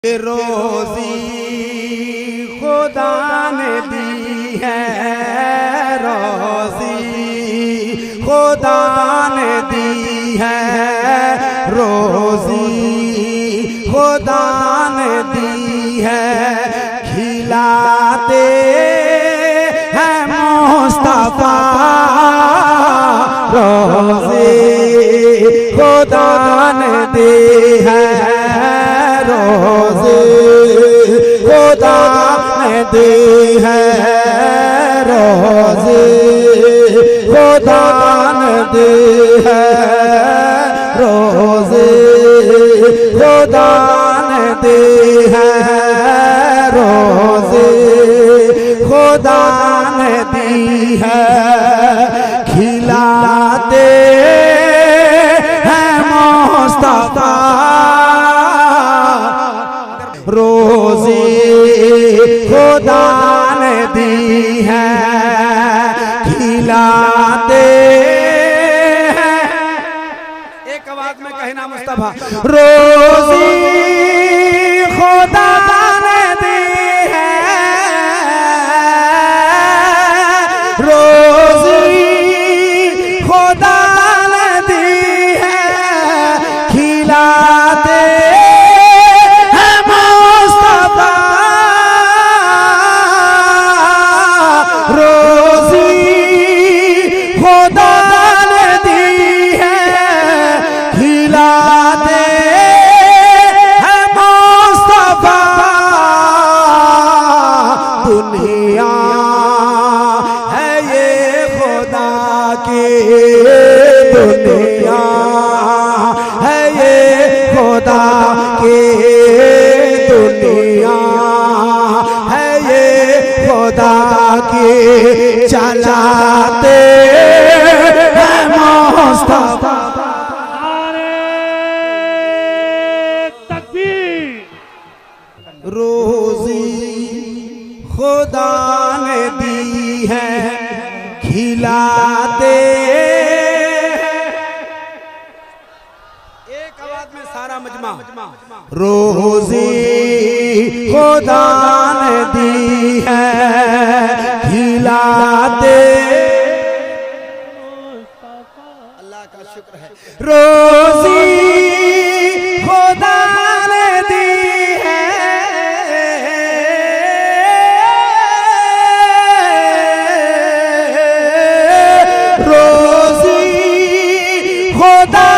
रोजी खुदा ने दी है, रोजी खुदा ने दी है, रोजी खुदा ने दी है। खिलाते हैं मुस्तफा रोजी खुदा ने दी है, रोज़े खुदा ने दी है, रोज़े खुदा ने दी है, रोज़े खुदा ने दी है, रोज़े खुदा ने दी है। खिलाते हैं मुस्तफा रोज़ी खुदा ने दी है। खिलाते हैं, एक आवाज में कहना मुस्तफा, रोज़ी खुदा ने दी है, रोज़ी खुदा ने दी है। खिलाते दुनिया है ये खुदा की, दुनिया है ये खुदा की, दुनिया है ये खुदा की। चलाते हैं मुस्तफा, रोज़ी खुदा ने दी है। खिलाते एक आवाज में सारा मजमा, रोज़ी खुदा ने दी है। खिलाते अल्लाह का शुक्र है, रोज़ी खुदा ने दी है, रोज़ी खुदा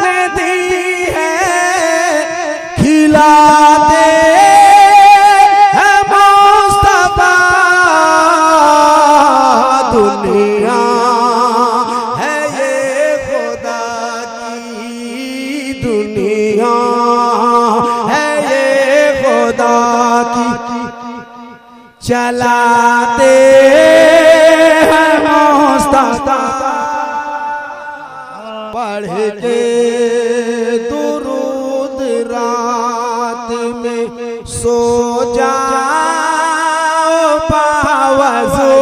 ने दी है। खिलाते हैं मुस्तफा, दुनिया है ये खुदा की, दुनिया है ये खुदा की। चलाते हैं मुस्तफा, पढ़ के दुरूद रात में सो जाओ पावज़ो,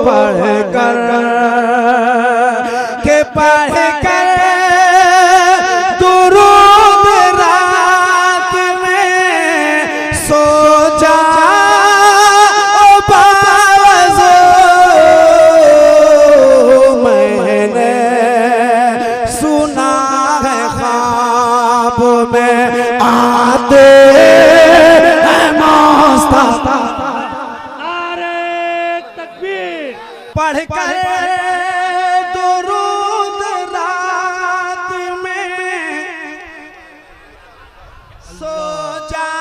पढ़ कर के पढ़ कर दुरूद रात में सो जाओ पावज़ो। मैंने सुना है ख्वाब में आते हैं मुस्तफा, नारे तकबीर पढ़ कर दुरूद रात में सो जाओ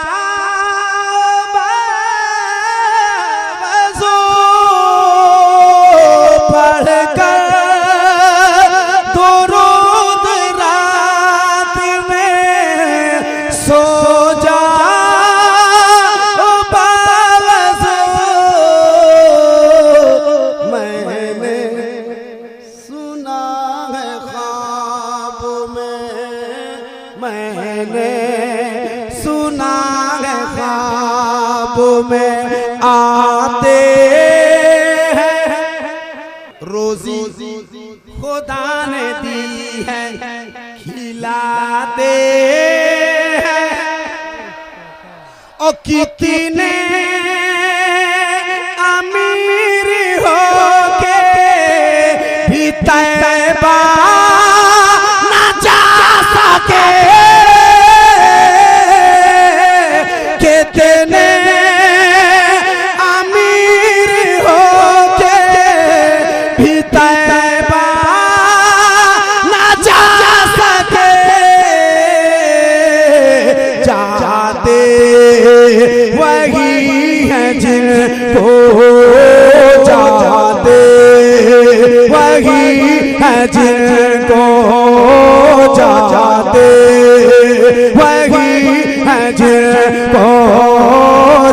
बावज़ो, पढ़ कर दुरूद रात में सो जाओ बावज़ो। मैंने सुना है ख्वाब में, मैंने सुना है ख्वाब में आते हैं। रोज़ी खुदा ने दी है, खिलाते हैं ओ कितने अमीर हो के भी तैबा ना जा सके, कितने अमीर हो के भी तैबा ना जा सके, जाते वही है जिनको जाते वही है जिनको जाते वही है जिनको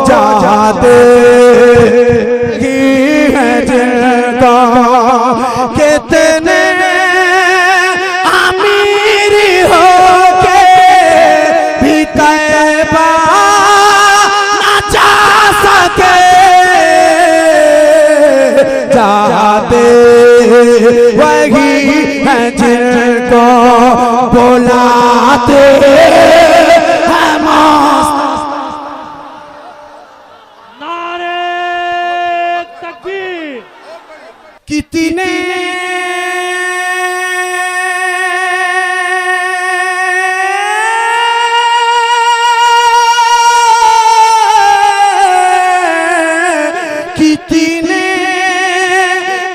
जाते ही है जिनको, कितने अमीर हो के भी तैबा ना जा सके, जाते वही है जिनको बुलाते हैं मौत। नारे तकबीर। कितने कितने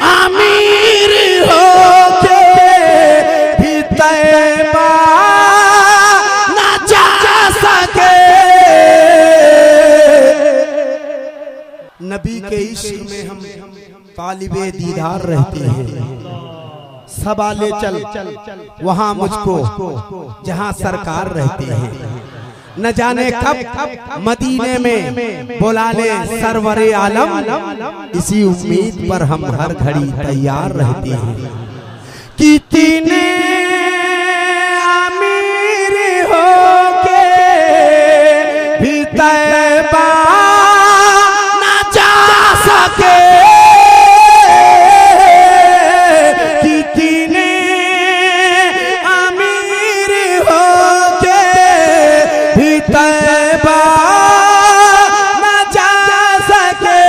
अमीर हो के भी तैबा ना जा सके। नबी के इश्क में हम तालिबे दीदार रहते हैं, सवाले चल वहां मुझको जहां सरकार रहते हैं, न जाने कब मदीने में बुला ले सरवरे आलम, इसी उम्मीद पर हम हर घड़ी तैयार रहते हैं। कितने अमीर हो के भी तैबा ना जा सके, कितने अमीर हो के भी तैबा ना जा सके,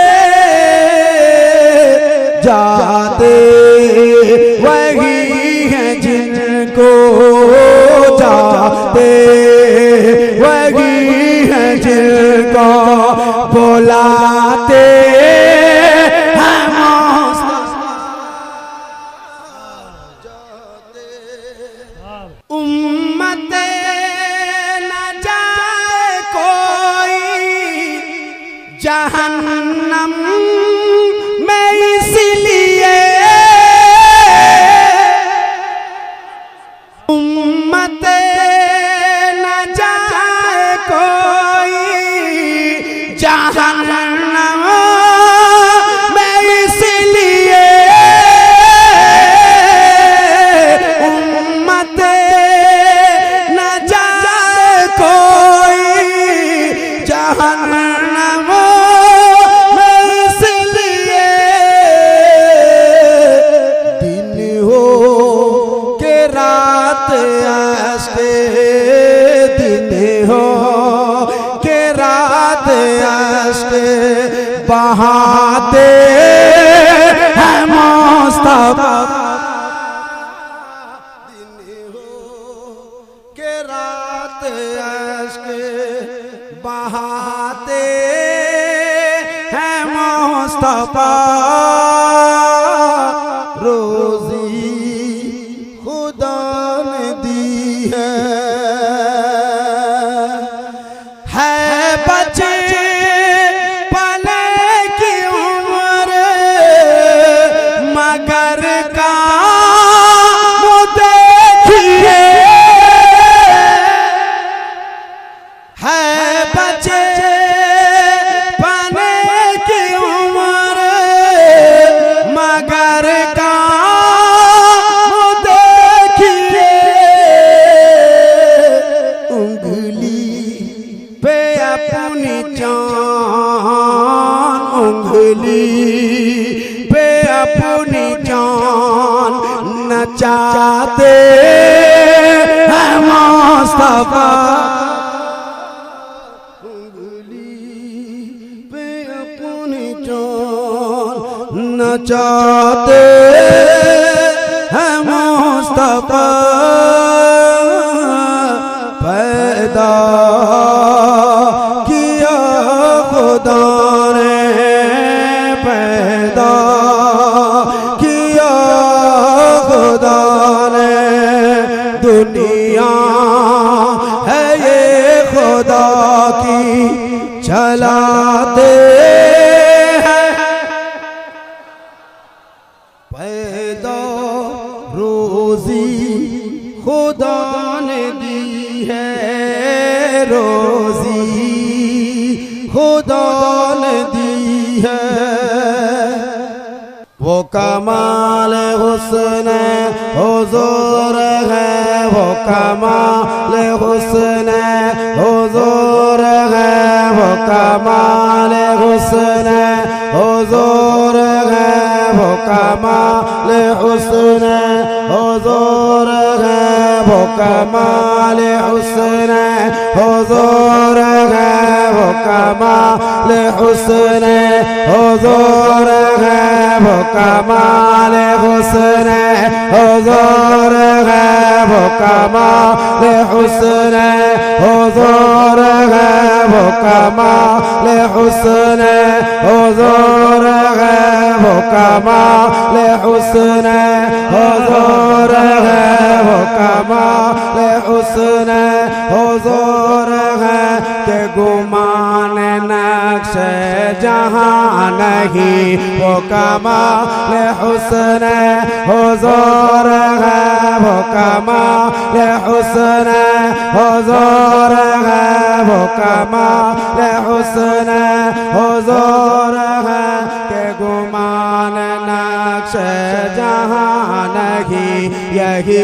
जाते वही है जिनको जाते वही है जिनको बुलाते हैं उम्मत न जाए कोई जहन्नम में, इसलिए उम्मत न जाए कोई जहन्नम में, इसलिए उम्मत न जाए कोई जहन्नम में, इसलिए दिन हो के रात आस्ते, दिन हो के रात आस्ते बहाते हैं मुस्तफा, दिन हो के रात आस्ते बहाते हैं मुस्तफा, रोजी खुदा ने दी है बचे पले की उम्र मगर काम देखिए, है बचे पले की उम्र मगर काम देखिए, उंगली पे अपनी जान, उंगली पे अपनी जान नचाते हैं मुस्तफा, उंगली न चाहते हैं मुस्तफा पैदा किया खुदा ने पैदा किया खुदा ने दुनिया है ये खुदा की चलाते पैदा रोजी खुदा ने दी है रोजी खुदा ने दी है वो कमाल हुस्न हुजूर है वो कमाल हुस्न हुजूर है वो कमाल हुस्न हुजूर है वो कमाल हुस्न हुजूर है वो कमाल हुस्न हुजूर है वो कमाल हुस्न हुजूर है वो कमाल हुस्न हुजूर है वो कमाल हुस्न हुजूर है वो कमाल हुस्न हुजूर है वो कमाल हुस्न हुजूर है वो कमाल हुस्न हुजूर है के गुमान नक्श जहां नहीं वो कमाल हुस्न हुजूर है वो कमाल हुस्न हुजूर है वो कमाल हुस्न हुजूर है के गुमान नक्श जहां नहीं यही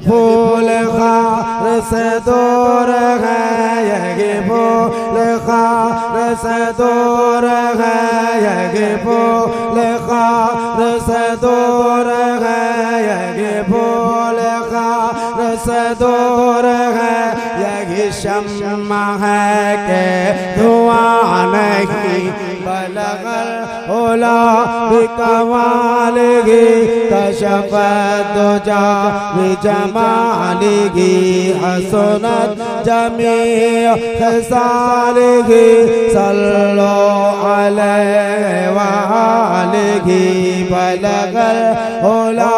फूल खार से दूर है यही फूल खार से दूर है यही फूल खार से दूर है यही फूल खार से दूर है यही शम्मा है के धुआं नहीं बलगल ओला बिकमालिगी कशफ दुजा बिजमालिगी हसनत जमीअ खसालिगी सल्लो अलैहि वालिगी बलगल ओला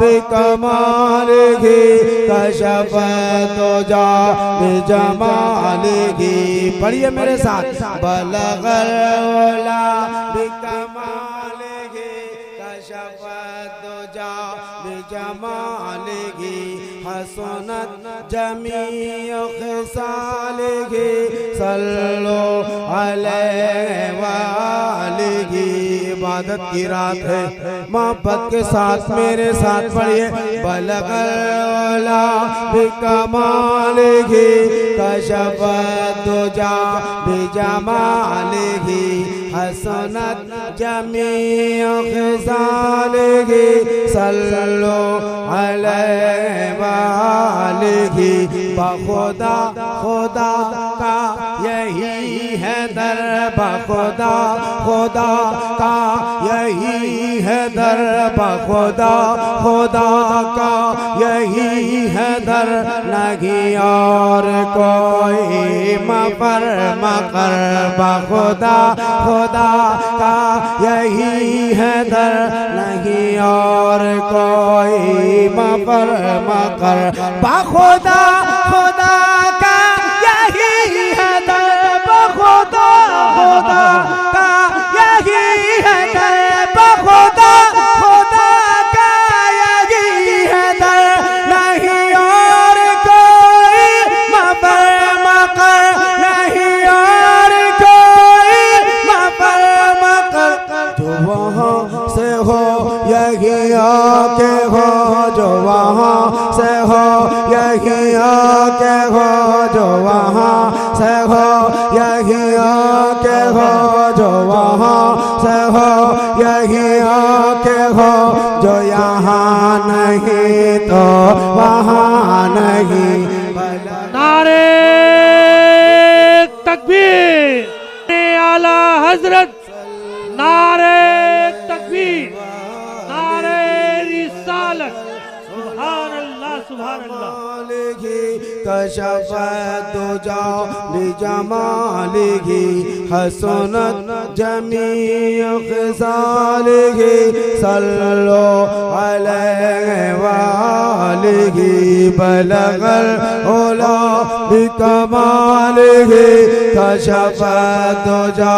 बिकमालिगी कशफ दुजा बिजमालिगी पढ़िए मेरे साथ बलगल ओला बिकमालिगी कशफ दुजा बिजमालिगी हसनत जमीअ खसालिगी सल्लो अलैहि वालिगी इबादत की रात है मोहब्बत के साथ मेरे साथ पढ़िए बलगल ओला बिकमालिगी कशफ दुजा बिजमालिगी हसनत जमीअ खसालिगी सल्लो अलैहि वालिगी बखुदा खुदा का यही है दर बखुदा खुदा का यही है दर बखुदा खुदा का यही है दर नहीं और कोई मफर मकर बखुदा खुदा का यही है दर नहीं और कोई मफर मकर बखुदा खुदा का यही है दर बखुदा खुदा का यही है दर बखुदा खुदा का यही है दर नहीं और कोई मफर मकर नहीं और कोई मफर मकर जो वहाँ से हो यही आके हो जो वहाँ से हो यही आके हो जो वहाँ से हो यही आके हो जो वहाँ से हो यही आके हो जो यहाँ नहीं तो वहाँ नहीं। नारे तकबीर आला हजरत नारे तकबीर, नारे रिसालत, सुभान अल्लाह सुभान अल्लाह। कशफ दुजा बिजमालिही हसनत जमीअ खिसालिही सल्लो अलैहि वालिही बलगल उला बिकमालिही कशफ दुजा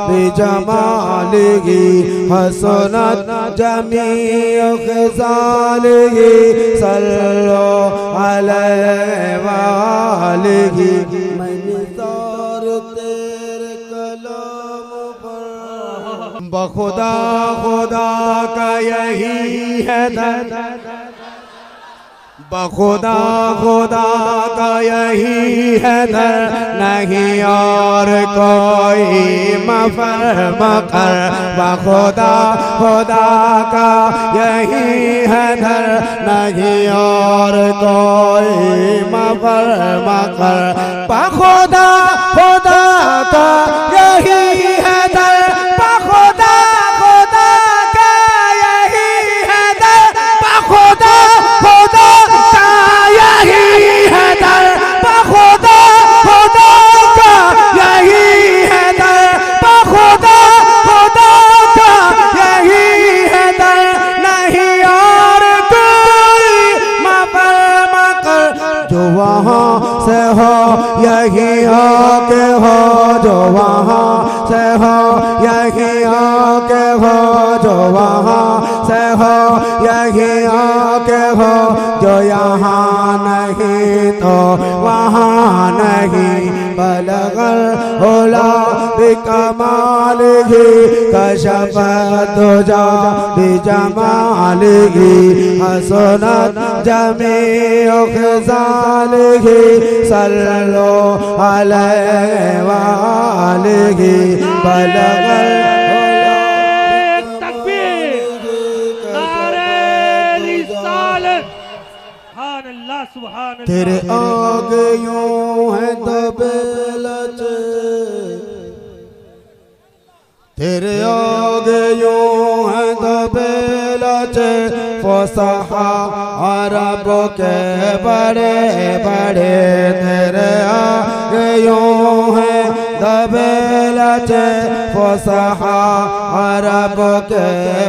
बिजमालिही हसनत जमीअ खिसालिही सल्लो अलैहि वालिही। मैंने सार तेरे कलाम पर बखुदा खुदा का यही है दर, बखुदा खुदा का यही है दर, नहीं और कोई मफर मकर। बखुदा खुदा का यही है दर, नहीं और कोई मफर मकर। बखुदा खुदा का यही है दर, बखुदा खुदा का यही है दर, बखुदा खुदा का यही है दर, बखुदा खुदा का यही है दर, बखुदा खुदा का यही है दर, नहीं और कोई मफर मकर। जो वहाँ से हो यही आके हो, जो वहाँ से हो यही आके हो, जो वहाँ से हो यही आके हो। जो यहाँ नहीं तो वहाँ नहीं, बलगल उला बिकमालिही कशफ दुजा बिजमालिही हसनत जमीअ खिसालिही सल्लो अलैहि वालिही बलगल तेरे आगे यूं है दबेलच, तेरे आगे यूं है दबेलच। फसहा अरब के बड़े बड़े, तेरे आगे यूं है दबेलच। फसहा अरब के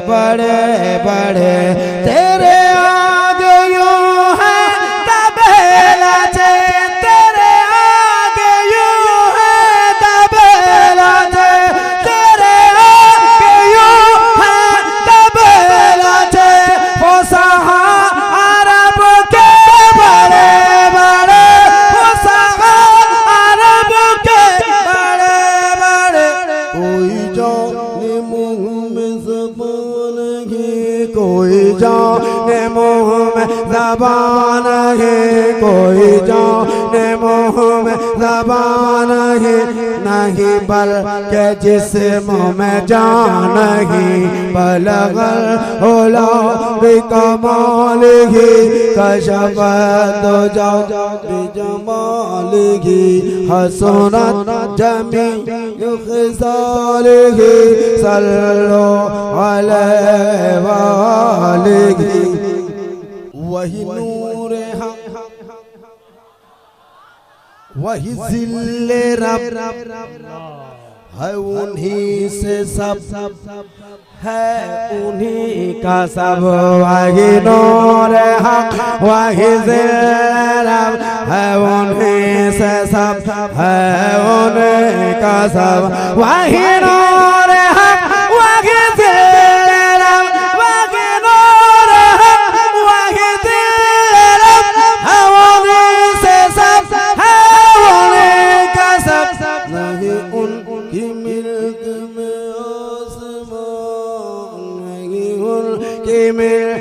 बड़े बड़े, तेरे आगे यूं है दबेलच, तेरे आगे यूं है दबेलच, तेरे आगे यूं है दबेलच। फसहा अरब के बड़े बड़े, फसहा अरब के बड़े बड़े। कोई जाने मुँह में ज़बान है, कोई जाने मुँह में ज़बान है, कोई जाने मुँह में ज़बान है। नहीं बल के जिस्म में जान ही, बलगल उला बिकमालिही कशफ दुजा बिजमालिही हसनत जमीअ खिसालिही सल्लो अलैहि वालिही। वही नूर हक वही ज़िल्ले रब है, उन्हीं से सब है, उन्हीं का सब। वही नूर हक वही ज़िल्ले रब है, उन्हीं से सब है, उन्हीं का सब। वही नूर हक वही ज़िल्ले रब, वही नूर हक वही ज़िल्ले रब है, उन्हीं से सब है, उन्हीं का सब। नहीं उनकी मिल्क में आसमान, नहीं उनकी मिल्क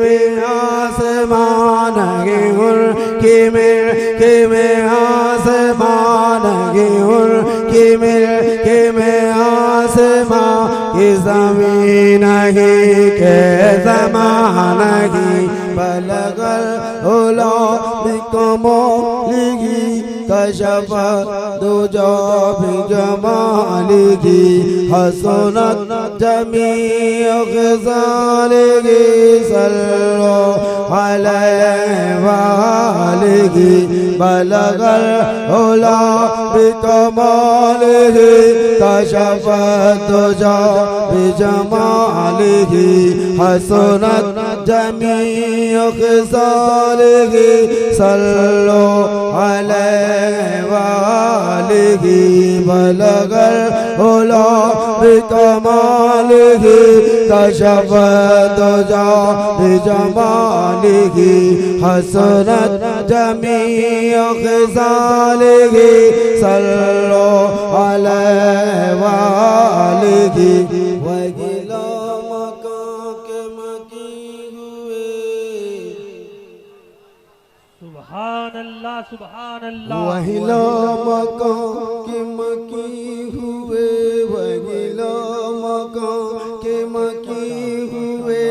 में आसमान, नहीं उनकी मिल्क में आसमान, नहीं उनकी मिल्क में आसमान। की ज़मीन ही के ज़मान ही, बलगल उला बिकमालिही कशफ दुजा बिजमालिही हसनत जमीअ ख़िसालिही सल्लल्लाहु अलैहि वालिही बलगल उला बिकमालिही कशफ दुजा बिजमालिही हसनत जमीअ ख़िसालिही सल्लल्लाहु अलैहि वालिही बलगल उला बिकमालिही कशफ दुजा बिजमालिही हसनत जमीअ ख़िसालिही सल्लल्लाहु अलैहि वालिही वगिला मकां के मकी हुए। सुभान अल्लाह सुभान अल्लाह। वहिला मकां के मकी हुए, वहिला मकां के मकी हुए,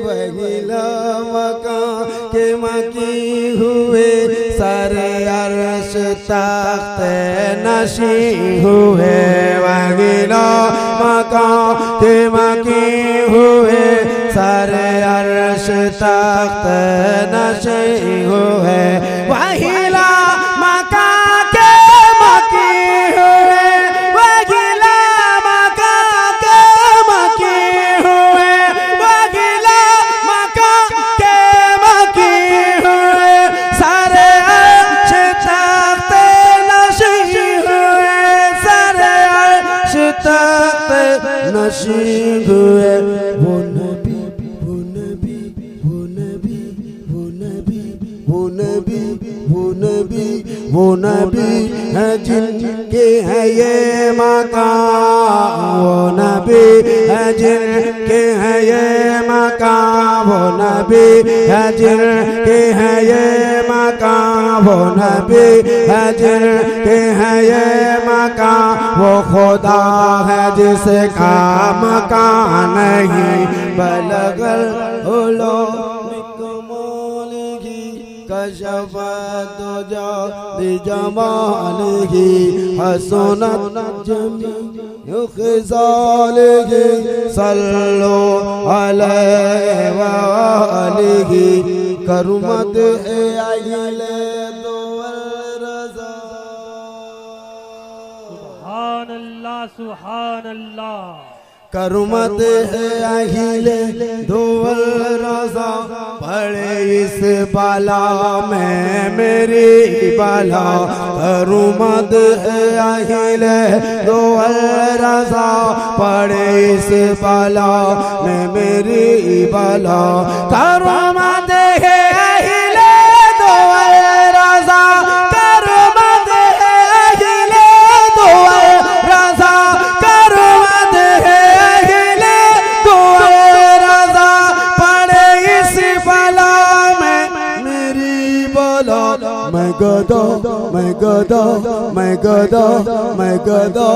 वहिला मकां के मकी हुए। सारे अर्श तख्त नशी हुए, वहिला मकां के मकी हुए। सारे अर्श तख्त नशी हुए, वहिला मकां के मकी हुए, वहिला मकां के मकी हुए, वहिला मकां के मकी हुए। सारे अर्श तख्त नशी हुए, सारे अर्श तख्त नशी हुए। वो नबी वो नबी वो नबी वो नबी वो नबी वो नबी वो नबी है जिनके है ये मकाम। वो नबी है जिनके है ये मकाम, वो नबी है जिनके है ये मकाम, वो नबी है जिनके है ये मकाम। वो खुदा है जिसका मकान नहीं, बलगल उलो बिकमालिही कशफ दुजा बिजमालिही हसनत जमीअ ख़िसालिही सल्लल्लाहु अलैहि वालिही करुमत है आइले दो रज़ा। सुभान अल्लाह सुभान अल्लाह। करुमत है अहिले दोवल रज़ा। पड़े इस बाला में मेरी बाला, करुमत है अहिले दोवल रज़ा। पड़े इस बाला में मेरी बाला, करुमत है अहिले दोवल रज़ा। करुमत है अहिले दोवल रज़ा, करुमत है अहिले दोवल रज़ा। पड़े इस बाला में मेरी बाला। मैं गदा मैं गदा मैं गदा मैं गदा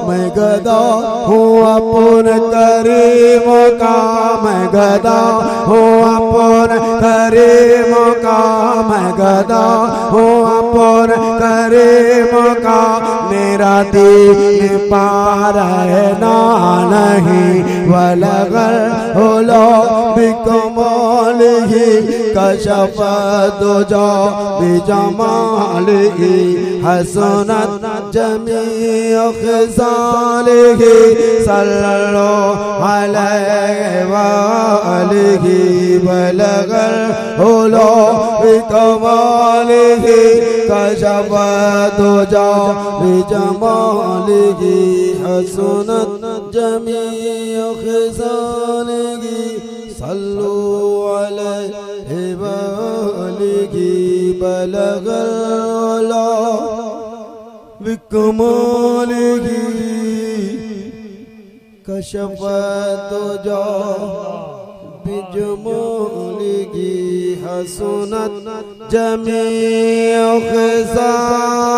मैं गदा हूँ अपन करीमों का। मैं गदा हूँ अपन करीमों का। मैं गदा हूँ अपन करीमों का। मेरा दीन पार है ना नहीं, बलगल उलो बिकमालिही कशफ दुजा बिजमालिही हसनत जमीअ ख़िसालिही सल्लल्लाहु अलैहि वालिही बलगल उलो बिकमालिही कशफ दुजा बिजमालिही हसनत जमीअ ख़िसालिही सल्लल्लाहु अलैहि वालिही बलगल उलो बिकमालिही कशफ दुजा बिजमालिही हसनत जमीअ ख़िसालिही।